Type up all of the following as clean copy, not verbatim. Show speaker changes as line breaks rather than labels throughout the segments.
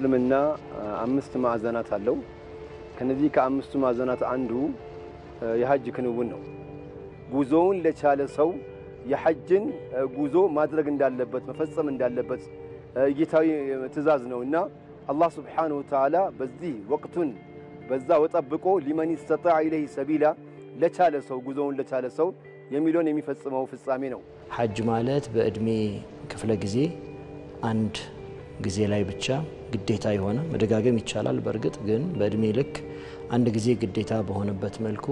እስልምና አምስት ማዕዘናት አለው። ከነዚህ ከአምስቱ ማዕዘናት አንዱ የሐጅ ክንውን ነው። ጉዞውን ለቻለ ሰው የሐጅን ጉዞ ማድረግ እንዳለበት መፈጸም እንዳለበት ጌታዊ ትእዛዝ ነውና አላህ Subhanahu Wa Ta'ala በዚህ ወቅቱን በዛው ጠብቆ ሊመን ይስተጣዕ ኢለይሂ ሰቢላ ለቻለ ሰው ጉዞውን ለቻለ ሰው የሚለውን የሚፈጽመው ፍጻሜ ነው።
ሐጅ ማለት በእድሜ ክፍለ ጊዜ አንድ ጊዜ ላይ ብቻ ግዴታ የሆነ መደጋገም ይቻላል። በርግጥ ግን በእድሜ ልክ አንድ ጊዜ ግዴታ በሆነበት መልኩ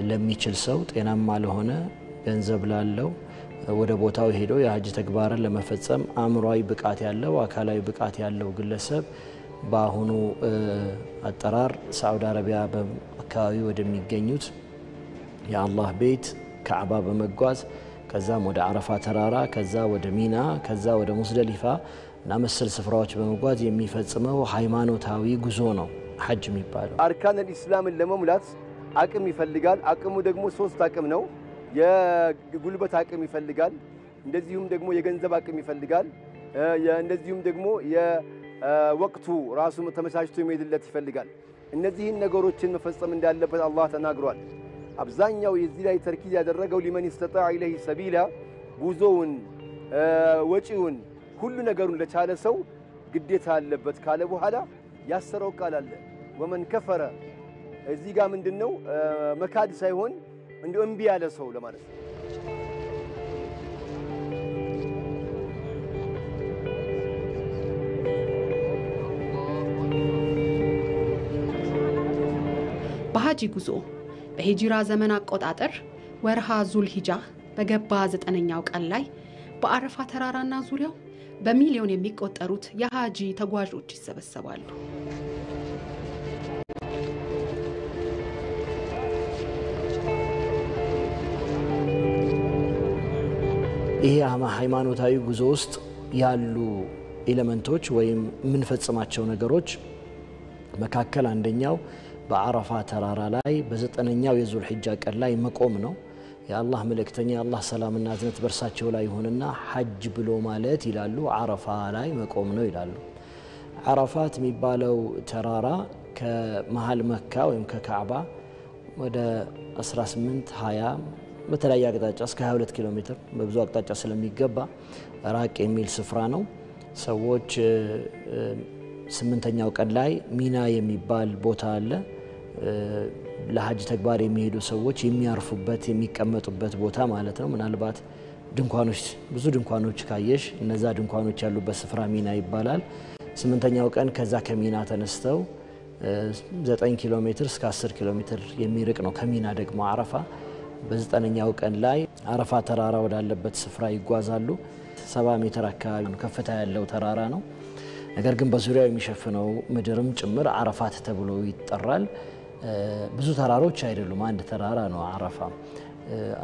ለሚችል ሰው ጤናማ ለሆነ ገንዘብ ላለው ወደ ቦታው ሄዶ የሐጅ ተግባርን ለመፈጸም አእምሮአዊ ብቃት ያለው አካላዊ ብቃት ያለው ግለሰብ በአሁኑ አጠራር ሳዑዲ አረቢያ በአካባቢ ወደሚገኙት የአላህ ቤት ካዕባ በመጓዝ ከዛም ወደ አረፋ ተራራ ከዛ ወደ ሚና ከዛ ወደ ሙዝደሊፋ እና መሰል ስፍራዎች በመጓዝ የሚፈጽመው ሃይማኖታዊ ጉዞ ነው ሐጅ የሚባለው።
አርካን الاسلامን ለመሙላት አቅም ይፈልጋል። አቅሙ ደግሞ ሶስት አቅም ነው። የጉልበት አቅም ይፈልጋል፣ እንደዚሁም ደግሞ የገንዘብ አቅም ይፈልጋል፣ እንደዚሁም ደግሞ የወቅቱ ራሱ ተመቻችቶ የሚሄድለት ይፈልጋል። እነዚህን ነገሮችን መፈጸም እንዳለበት አላህ ተናግሯል። አብዛኛው የዚህ ላይ ተርኪዝ ያደረገው ሊመን ይስተጣዕ ኢለይሂ ሰቢላ ጉዞውን ወጪውን ሁሉ ነገሩን ለቻለ ሰው ግዴታ አለበት ካለ በኋላ ያሰረው ቃል አለ ወመን ከፈረ። እዚህ ጋር ምንድነው መካድ ሳይሆን እንደ እምቢ ያለ ሰው ለማለት ነው።
በሐጅ ጉዞ በሂጅራ ዘመን አቆጣጠር ወርሃ ዙልሂጃ በገባ 9ኛው ቀን ላይ በአረፋ ተራራና ዙሪያው በሚሊዮን የሚቆጠሩት የሐጂ ተጓዦች ይሰበሰባሉ።
ይሄ ሃይማኖታዊ ጉዞ ውስጥ ያሉ ኤሌመንቶች ወይም ምን ፈጽማቸው ነገሮች መካከል አንደኛው በአረፋ ተራራ ላይ በ9ኛው የዙልሂጃ ቀን ላይ መቆም ነው። የአላህ መልእክተኛ የአላህ ሰላምና እዝነት በርሳቸው ላይ ሆነና ሐጅ ብሎ ማለት ይላሉ አረፋ ላይ መቆም ነው ይላሉ። አረፋት የሚባለው ተራራ ከመሃል መካ ወይም ከካዕባ ወደ 18 20 በተለያየ አቅጣጫ እስከ 22 ኪሎ ሜትር በብዙ አቅጣጫ ስለሚገባ ራቅ የሚል ስፍራ ነው። ሰዎች 8ኛው ቀን ላይ ሚና የሚባል ቦታ አለ። ለሐጅ ተግባር የሚሄዱ ሰዎች የሚያርፉበት የሚቀመጡበት ቦታ ማለት ነው። ምናልባት ድንኳኖች ብዙ ድንኳኖች ካየሽ እነዛ ድንኳኖች ያሉበት ስፍራ ሚና ይባላል። 8ኛው ቀን ከዛ ከሚና ተነስተው 9 ኪሎ ሜትር እስከ 10 ኪሎ ሜትር የሚርቅ ነው ከሚና ደግሞ አረፋ። በ9ኛው ቀን ላይ አረፋ ተራራ ወዳለበት ስፍራ ይጓዛሉ። 70 ሜትር አካባቢ ከፍታ ያለው ተራራ ነው። ነገር ግን በዙሪያው የሚሸፍነው ምድርም ጭምር አረፋት ተብሎ ይጠራል። ብዙ ተራሮች አይደሉም፣ አንድ ተራራ ነው አረፋ።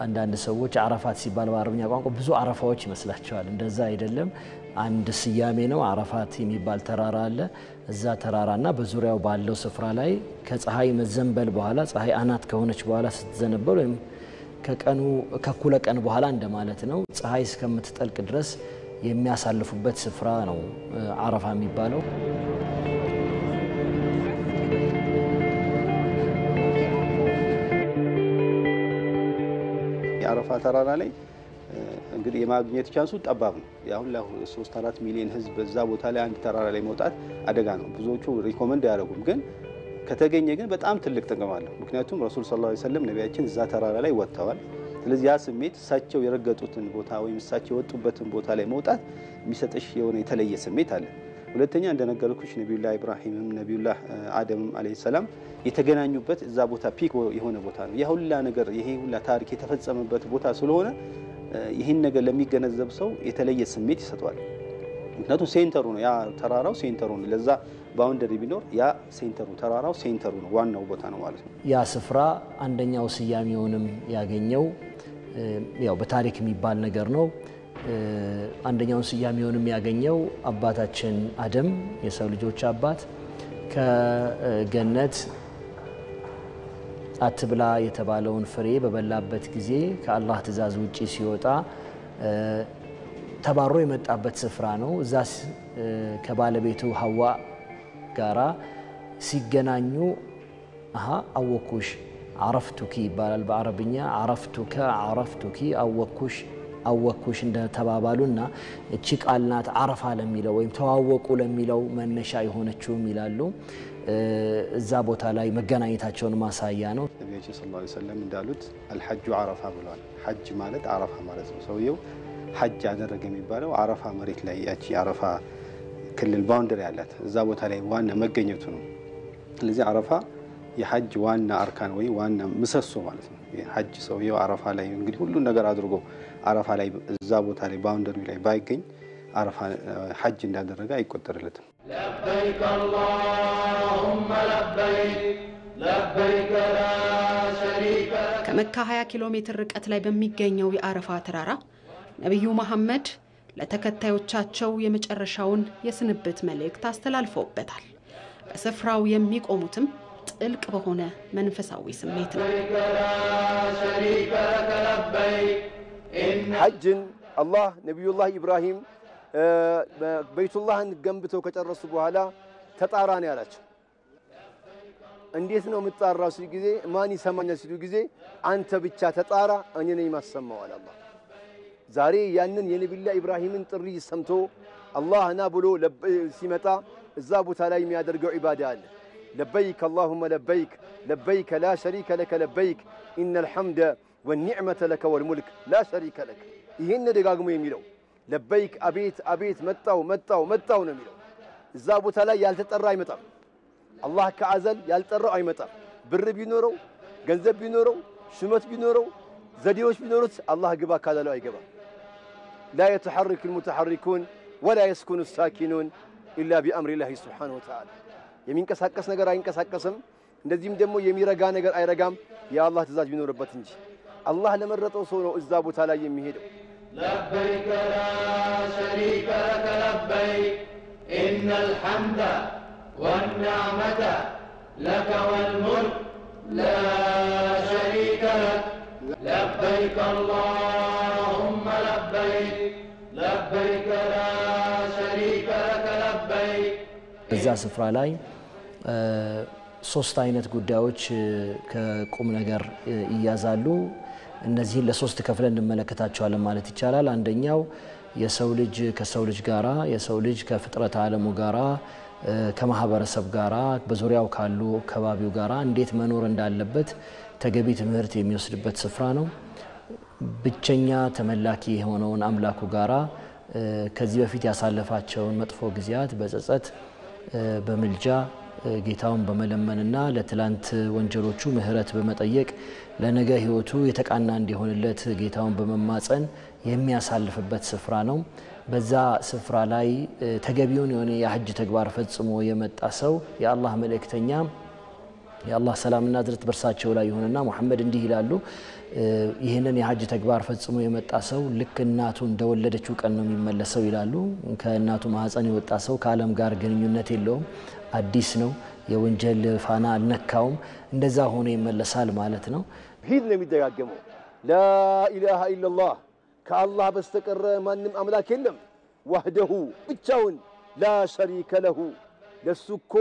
አንዳንድ ሰዎች አረፋት ሲባል በአረብኛ ቋንቋ ብዙ አረፋዎች ይመስላቸዋል። እንደዛ አይደለም፣ አንድ ስያሜ ነው። አረፋት የሚባል ተራራ አለ። እዛ ተራራና በዙሪያው ባለው ስፍራ ላይ ከፀሐይ መዘንበል በኋላ ፀሐይ አናት ከሆነች በኋላ ስትዘነበል ወይም ከኩለ ቀን በኋላ እንደማለት ነው ፀሐይ እስከምትጠልቅ ድረስ የሚያሳልፉበት ስፍራ ነው አረፋ የሚባለው።
የአረፋ ተራራ ላይ እንግዲህ የማግኘት ቻንሱ ጠባብ ነው። ያው ለ3-4 ሚሊዮን ህዝብ በዛ ቦታ ላይ አንድ ተራራ ላይ መውጣት አደጋ ነው። ብዙዎቹ ሪኮመንድ ያደርጉም፣ ግን ከተገኘ ግን በጣም ትልቅ ጥቅም አለው። ምክንያቱም ረሱል ሰለላሁ ዐለይሂ ወሰለም ነቢያችን እዛ ተራራ ላይ ወጥተዋል። ስለዚህ ያ ስሜት እሳቸው የረገጡትን ቦታ ወይም እሳቸው የወጡበትን ቦታ ላይ መውጣት የሚሰጥሽ የሆነ የተለየ ስሜት አለ። ሁለተኛ እንደነገርኩሽ ነብዩላህ ኢብራሂምም ነብዩላህ አደምም አለይሂ ሰላም የተገናኙበት እዛ ቦታ ፒክ የሆነ ቦታ ነው። ያ ሁላ ነገር ይሄ ሁላ ታሪክ የተፈጸመበት ቦታ ስለሆነ ይሄን ነገር ለሚገነዘብ ሰው የተለየ ስሜት ይሰጣል። ምክንያቱም ሴንተሩ ነው፣ ያ ተራራው ሴንተሩ ነው። ለዛ ባውንደሪ ቢኖር ያ ሴንተሩ ተራራው ሴንተሩ ነው፣ ዋናው ቦታ ነው ማለት ነው።
ያ ስፍራ አንደኛው ስያሜውንም ያገኘው ያው በታሪክ የሚባል ነገር ነው። አንደኛው ስያሜውንም ያገኘው አባታችን አደም የሰው ልጆች አባት ከገነት አትብላ የተባለውን ፍሬ በበላበት ጊዜ ከአላህ ትእዛዝ ውጪ ሲወጣ ተባሮ የመጣበት ስፍራ ነው። እዛስ ከባለቤቱ ሐዋ ጋራ ሲገናኙ አወኩሽ عرفتك ይባላል በአረብኛ عرفتك عرفتك አወኩሽ እንደተባባሉና እቺ ቃል ናት አረፋ ለሚለው ወይም ተዋወቁ ለሚለው መነሻ የሆነችው ይላሉ። እዛ ቦታ ላይ መገናኘታቸውን ማሳያ ነው።
ነብያችን ሰለላሁ ዐለይሂ ወሰለም እንዳሉት الحج عرفه ብለዋል። ሐጅ ማለት አረፋ ማለት ነው። ሰውየው ሐጅ አደረገ የሚባለው አረፋ መሬት ላይ ያቺ አረፋ ክልል ባውንደሪ ያላት እዛ ቦታ ላይ ዋና መገኘቱ ነው። ስለዚህ አረፋ የሐጅ ዋና አርካን ወይ ዋና ምሰሶ ማለት ነው። የሐጅ ሰውየው አረፋ ላይ እንግዲህ ሁሉ ነገር አድርጎ አረፋ ላይ እዛ ቦታ ላይ ባውንደሪ ላይ ባይገኝ አረፋ ሐጅ እንዳደረገ አይቆጠርለትም።
لبيك اللهم لبيك لبيك لا شريك لك
ከመካ 20 ኪሎ ሜትር ርቀት ላይ በሚገኘው የአረፋ ተራራ ነብዩ መሐመድ ለተከታዮቻቸው የመጨረሻውን የስንብት መልእክት አስተላልፈውበታል። በስፍራው የሚቆሙትም ጥልቅ በሆነ መንፈሳዊ ስሜት ነው።
ሐጅን አላህ ነብዩላህ ኢብራሂም በይቱላህን ገንብተው ከጨረሱ በኋላ ተጣራ ነው ያላቸው። እንዴት ነው የምትጣራው ሲሉ ጊዜ ማን ይሰማኛል ሲሉ ጊዜ አንተ ብቻ ተጣራ እኔ ነኝ ማሰማው አለ አላህ። ዛሬ ያንን የነብዩላህ ኢብራሂምን ጥሪ ሰምቶ አላህ ና ብሎ ሲመጣ እዛ ቦታ ላይ የሚያደርገው ዒባዳ አለ። لبيك اللهم لبيك لبيك لا شريك لك لبيك إن الحمد والنعمة لك والملك لا شريك لك ይሄን ደጋግሞ የሚለው لبيك አቤት አቤት መጣው ነው የሚለው። እዛ ቦታ ላይ ያልተጠራ አይመጣም። አላህ ከአዘል ያልጠራው አይመጣም። ብር ቢኖረው ገንዘብ ቢኖረው ሽመት ቢኖረው ዘዴዎች ቢኖሩት አላህ ግባ ካላለው አይገባም። لا يتحرك المتحركون ولا يسكن الساكنون إلا بأمر الله سبحانه وتعالى የሚንቀሳቀስ ነገር አይንቀሳቀስም። እንደዚህም ደግሞ የሚረጋ ነገር አይረጋም የአላህ ትእዛዝ ቢኖርበት እንጂ። አላህ ለመረጠው ሰው ነው እዛ ቦታ ላይ የሚሄደው።
لبيك لا شريك لك لبيك إن الحمد والنعمة لك والملك لا شريك لك لبيك اللهم لبيك لبيك لا شريك لك لبيك
እዛ ስፍራ ላይ ሶስት አይነት ጉዳዮች ከቁም ነገር ይያዛሉ። እነዚህን ለሶስት ከፍለን እንመለከታቸዋለን ማለት ይቻላል። አንደኛው የሰው ልጅ ከሰው ልጅ ጋራ፣ የሰው ልጅ ከፍጥረት ዓለሙ ጋራ፣ ከማህበረሰብ ጋራ፣ በዙሪያው ካሉ ከባቢው ጋራ እንዴት መኖር እንዳለበት ተገቢ ትምህርት የሚወስድበት ስፍራ ነው። ብቸኛ ተመላኪ የሆነውን አምላኩ ጋራ ከዚህ በፊት ያሳለፋቸውን መጥፎ ጊዜያት በጸጸት በመልጃ ጌታውን በመለመንና ለትላንት ወንጀሎቹ ምህረት በመጠየቅ ለነገ ህይወቱ የተቃና እንዲሆንለት ጌታውን በመማጸን የሚያሳልፍበት ስፍራ ነው። በዛ ስፍራ ላይ ተገቢውን የሆነ የሐጅ ተግባር ፈጽሞ የመጣ ሰው የአላህ መልእክተኛ የአላህ ሰላምና እዝነት በርሳቸው ላይ ይሁንና መሐመድ እንዲህ ይላሉ፣ ይሄንን የሐጅ ተግባር ፈጽሞ የመጣ ሰው ልክ እናቱ እንደወለደችው ቀን ነው የሚመለሰው ይላሉ። ከእናቱ ማህፀን የወጣ ሰው ከዓለም ጋር ግንኙነት የለውም፣ አዲስ ነው፣ የወንጀል ፋና አልነካውም፣ እንደዛ ሆኖ ይመለሳል ማለት ነው።
ሂድ ነው የሚደጋገመው ላ ኢላሃ ኢላላህ ከአላህ በስተቀር ማንም አምላክ የለም። ወህደሁ ብቻውን ላ ሸሪከ ለሁ ለሱኮ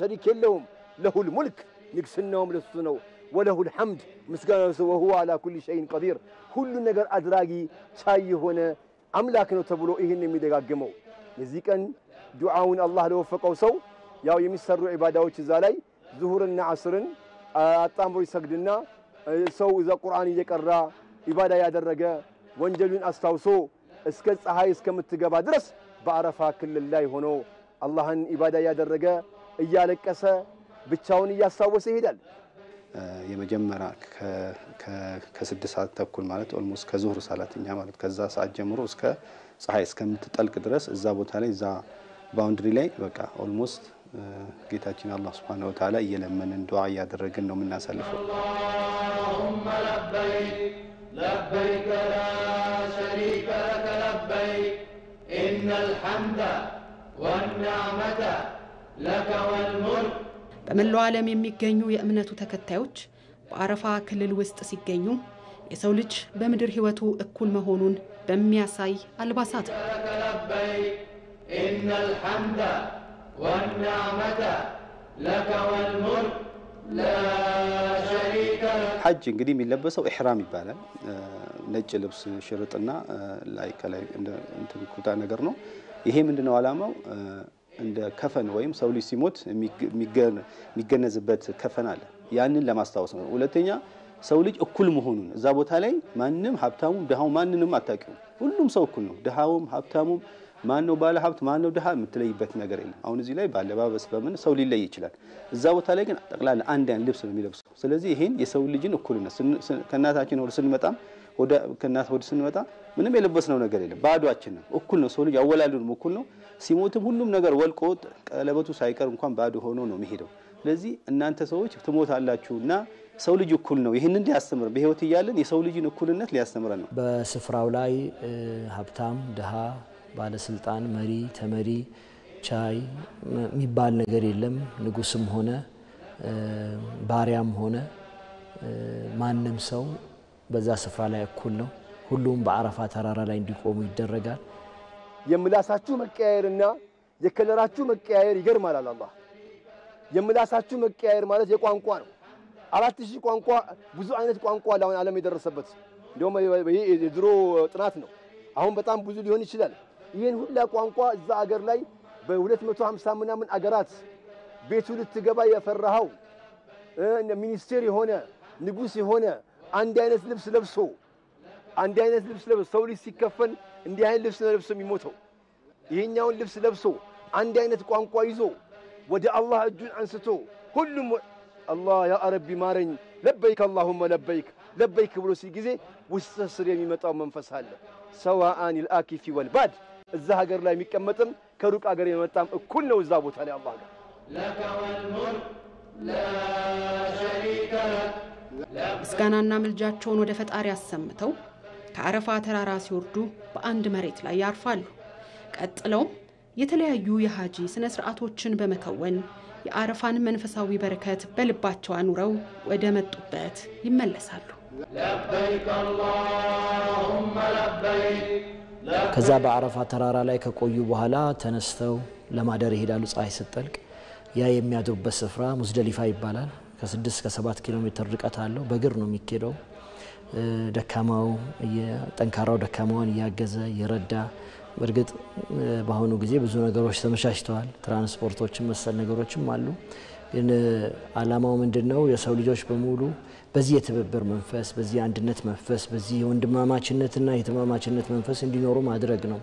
ሸሪክ የለውም። ለሁል ሙልክ ንግስናውም ለሱ ነው። ወለሁል ሐምድ ምስጋናው ሰው ወሁወ አላ ኩሊ ሸይን ቀዲር ሁሉ ነገር አድራጊ ቻይ የሆነ አምላክ ነው ተብሎ ይሄን የሚደጋገመው። የዚህ ቀን ዱዓውን አላህ ለወፈቀው ሰው ያው የሚሰሩ ዒባዳዎች እዛ ላይ ዙሁርና ዐስርን አጣምሮ ይሰግድና ሰው እዛ ቁርአን እየቀራ ዒባዳ ያደረገ ወንጀሉን አስታውሶ እስከ ፀሐይ እስከምትገባ ድረስ በአረፋ ክልል ላይ ሆኖ አላህን ዒባዳ ያደረገ እያለቀሰ ብቻውን እያስታወሰ ይሄዳል።
የመጀመሪያ ከ6 ሰዓት ተኩል ማለት ኦልሞስት ከዙህር ሰላትኛ ማለት ከዛ ሰዓት ጀምሮ እስከ ፀሐይ እስከምትጠልቅ ድረስ እዛ ቦታ ላይ እዛ ባውንደሪ ላይ በቃ ኦልሞስት ጌታችን አላህ Subhanahu Wa Ta'ala እየለመንን ዱዓ ያደረግን ነው የምናሳልፈው።
اللهم لبيك لبيك لا شريك لك لبيك إن الحمد والنعمة لك والملك
በመላው ዓለም የሚገኙ የእምነቱ ተከታዮች በአረፋ ክልል ውስጥ ሲገኙ የሰው ልጅ በምድር ህይወቱ እኩል መሆኑን በሚያሳይ አልባሳት
ኢነል ሐምደ ወንዕመተ ለከ ወልሙልክ ላ ሸሪከ ለክ።
ሐጅ እንግዲህ የሚለበሰው ኢህራም ይባላል። ነጭ ልብስ ሽርጥና ላይ ከላይ እንትን ኩታ ነገር ነው። ይሄ ምንድነው ዓላማው? እንደ ከፈን ወይም ሰው ልጅ ሲሞት የሚገነዝበት ከፈን አለ። ያንን ለማስታወስ ነው። ሁለተኛ ሰው ልጅ እኩል መሆኑን እዛ ቦታ ላይ ማንም ሀብታሙም ድሃው ማንንም አታውቂው። ሁሉም ሰው እኩል ነው። ድሃውም ሀብታሙም ማነው ባለ ሀብት ማነው ድሃ የምትለይበት ነገር የለም። አሁን እዚህ ላይ ባለባበስ በምን ሰው ሊለይ ይችላል። እዛ ቦታ ላይ ግን ጠቅላላ አንድ ያን ልብስ ነው የሚለብሰው። ስለዚህ ይሄን የሰው ልጅን እኩልነት ከእናታችን ወደ ስንመጣም ወደ ከእናት ወደ ስንመጣ ምንም የለበስነው ነገር የለም። ባዶአችን ነው። እኩል ነው። ሰው ልጅ አወላሉንም እኩል ነው። ሲሞትም ሁሉም ነገር ወልቆ ቀለበቱ ሳይቀር እንኳን ባዶ ሆኖ ነው የሚሄደው። ስለዚህ እናንተ ሰዎች ትሞታላችሁና ሰው ልጅ እኩል ነው። ይሄን እንዲያስተምር በህይወት ይያለን የሰው ልጅን እኩልነት ሊያስተምረን ነው።
በስፍራው ላይ ሀብታም ድሃ ባለስልጣን መሪ ተመሪ ቻይ የሚባል ነገር የለም። ንጉስም ሆነ ባሪያም ሆነ ማንም ሰው በዛ ስፍራ ላይ እኩል ነው። ሁሉም በአረፋ ተራራ ላይ እንዲቆሙ ይደረጋል።
የምላሳችሁ መቀያየርና የከለራችሁ መቀያየር ይገርማል አላህ። የምላሳችሁ መቀያየር ማለት የቋንቋ ነው። 4000 ቋንቋ ብዙ አይነት ቋንቋ አሁን ዓለም የደረሰበት እንደውም ይሄ የድሮ ጥናት ነው። አሁን በጣም ብዙ ሊሆን ይችላል። ይሄን ሁላ ቋንቋ እዛ አገር ላይ በ250 ምናምን አገራት ቤቱ ልትገባ የፈራሃው ሚኒስቴር የሆነ ንጉስ የሆነ አንድ አይነት ልብስ ለብሶ ሰው ልጅ ሲከፈን እንዲህ አይነት ልብስ ለብሶ የሚሞተው ይሄኛውን ልብስ ለብሶ አንድ አይነት ቋንቋ ይዞ ወደ አላህ እጁን አንስቶ ሁሉም አላህ ያ ረቢ ማረኝ ለበይክ اللهم ለበይክ ለበይክ ብሎ ሲጊዜ ውስጥ ስር የሚመጣው መንፈስ አለ። ሰዋአን الአኪፊ ወልባድ እዛ ሀገር ላይ የሚቀመጥም ከሩቅ ሀገር የመጣም እኩል ነው። እዛ ቦታ ላይ አላህ ጋር
ለከ ወልሙልክ ላ ሸሪከ ለክ።
ምስጋናና ምልጃቸውን ወደ ፈጣሪ አሰምተው ከአረፋ ተራራ ሲወርዱ በአንድ መሬት ላይ ያርፋሉ። ቀጥለውም የተለያዩ የሐጂ ስነ ስርዓቶችን በመከወን የአረፋን መንፈሳዊ በረከት በልባቸው አኑረው ወደ መጡበት ይመለሳሉ።
ለበይክ اللهم ለበይክ።
ከዛ በአረፋ ተራራ ላይ ከቆዩ በኋላ ተነስተው ለማደር ይሄዳሉ። ፀሐይ ስትጠልቅ ያ የሚያድሩበት ስፍራ ሙዝደሊፋ ይባላል። ከ6 እስከ 7 ኪሎ ሜትር ርቀት አለው። በእግር ነው የሚሄደው። ደካማው ጠንካራው ደካማውን ያገዘ ይረዳ። በርግጥ በአሁኑ ጊዜ ብዙ ነገሮች ተመቻችተዋል። ትራንስፖርቶችም መሰል ነገሮችም አሉ። ግን ዓላማው ምንድነው? የሰው ልጆች በሙሉ በዚህ የትብብር መንፈስ በዚህ አንድነት መንፈስ በዚህ ወንድማማችነትና የተማማችነት መንፈስ እንዲኖሩ ማድረግ ነው።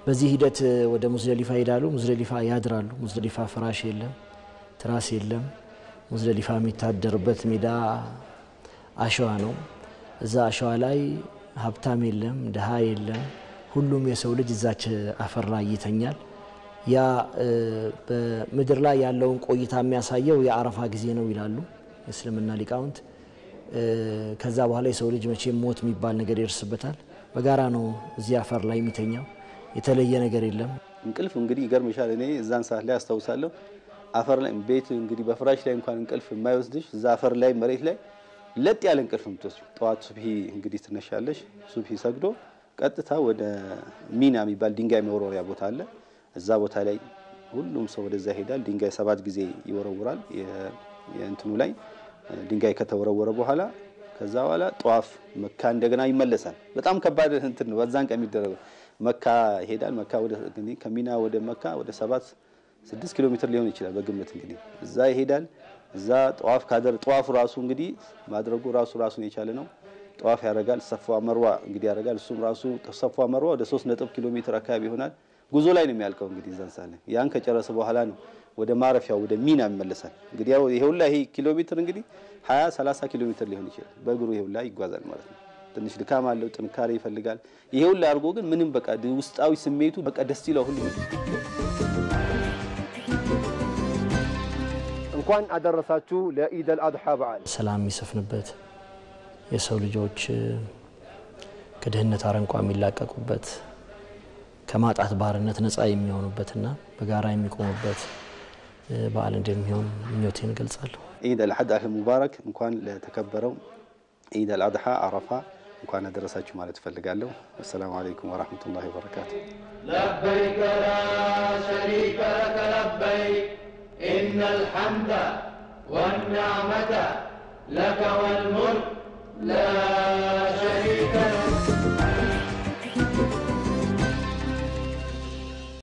በዚህ ሂደት ወደ ሙዝደሊፋ ይሄዳሉ። ሙዝደሊፋ ያድራሉ። ሙዝደሊፋ ፍራሽ የለም፣ ትራስ የለም። ሙዝደሊፋ የሚታደርበት ሜዳ አሸዋ ነው። እዛ አሸዋ ላይ ሀብታም የለም፣ ድሃ የለም። ሁሉም የሰው ልጅ እዛች አፈር ላይ ይተኛል። ያ በምድር ላይ ያለውን ቆይታ የሚያሳየው የአረፋ ጊዜ ነው ይላሉ እስልምና ሊቃውንት። ከዛ በኋላ የሰው ልጅ መቼም ሞት የሚባል ነገር ይደርስበታል። በጋራ ነው እዚህ አፈር ላይ የሚተኛው። የተለየ ነገር የለም።
እንቅልፍ እንግዲህ ይገርምሻል። እኔ እዛን ሰዓት ላይ አስተውሳለሁ። አፈር ላይ ቤት እንግዲህ በፍራሽ ላይ እንኳን እንቅልፍ የማይወስድሽ እዛ አፈር ላይ መሬት ላይ ለጥ ያለ እንቅልፍ የምትወስጂው። ጠዋት ሱብሂ እንግዲህ ትነሻለሽ። ሱብሂ ሰግዶ ቀጥታ ወደ ሚና የሚባል ድንጋይ መወርወሪያ ቦታ አለ። እዛ ቦታ ላይ ሁሉም ሰው ወደዛ ይሄዳል። ድንጋይ 7 ጊዜ ይወረውራል። የእንትኑ ላይ ድንጋይ ከተወረወረ በኋላ ከዛ በኋላ ጧፍ መካ እንደገና ይመለሳል። በጣም ከባድ እንትን ነው። በዛን ቀን የሚደረገው መካ ይሄዳል። መካ ወደ እንግዲህ ከሚና ወደ መካ ወደ 7-6 ኪሎ ሜትር ሊሆን ይችላል በግምት እንግዲህ እዛ ይሄዳል። እዛ ጧፍ ጧፉ ራሱ እንግዲህ ማድረጉ ራሱን የቻለ ነው። ጧፍ ያረጋል። ሰፋ መርዋ እንግዲህ ያረጋል። እሱም ራሱ ከሰፋ መርዋ ወደ 3 ኪሎ ሜትር አካባቢ ይሆናል። ጉዞ ላይ ነው የሚያልቀው እንግዲህ እዛን ሳለ ያን ከጨረሰ በኋላ ነው ወደ ማረፊያው ወደ ሚና ይመለሳል። እንግዲህ ያው ይሄውላ ይሄ ኪሎ ሜትር እንግዲህ 20-30 ኪሎ ሜትር ሊሆን ይችላል። በእግሩ ይሄውላ ይጓዛል ማለት ነው። ትንሽ ድካም አለው፣ ጥንካሬ ይፈልጋል። ይሄውላ አድርጎ ግን ምንም በቃ ውስጣዊ ስሜቱ በቃ ደስ ይለው ሁሉ።
እንኳን አደረሳችሁ ለኢድ አልአድሃ በዓል።
ሰላም የሚሰፍንበት የሰው ልጆች ከድህነት አረንቋ የሚላቀቁበት ከማጣት ባርነት ነፃ የሚሆኑበትና በጋራ የሚቆሙበት በዓል እንደሚሆን ምኞቴን እገልጻለሁ።
ኢድ አልአድሃ ሙባረክ። እንኳን ለተከበረው ኢድ አልአድሃ አረፋ እንኳን አደረሳችሁ ማለት እፈልጋለሁ። አሰላሙ አለይኩም ወራህመቱላሂ ወበረካቱ።
ለበይከ ላ ሸሪከ ለከ ለበይክ ኢነል ሐምደ ወኒዕመተ ለከ ወልሙልክ ላ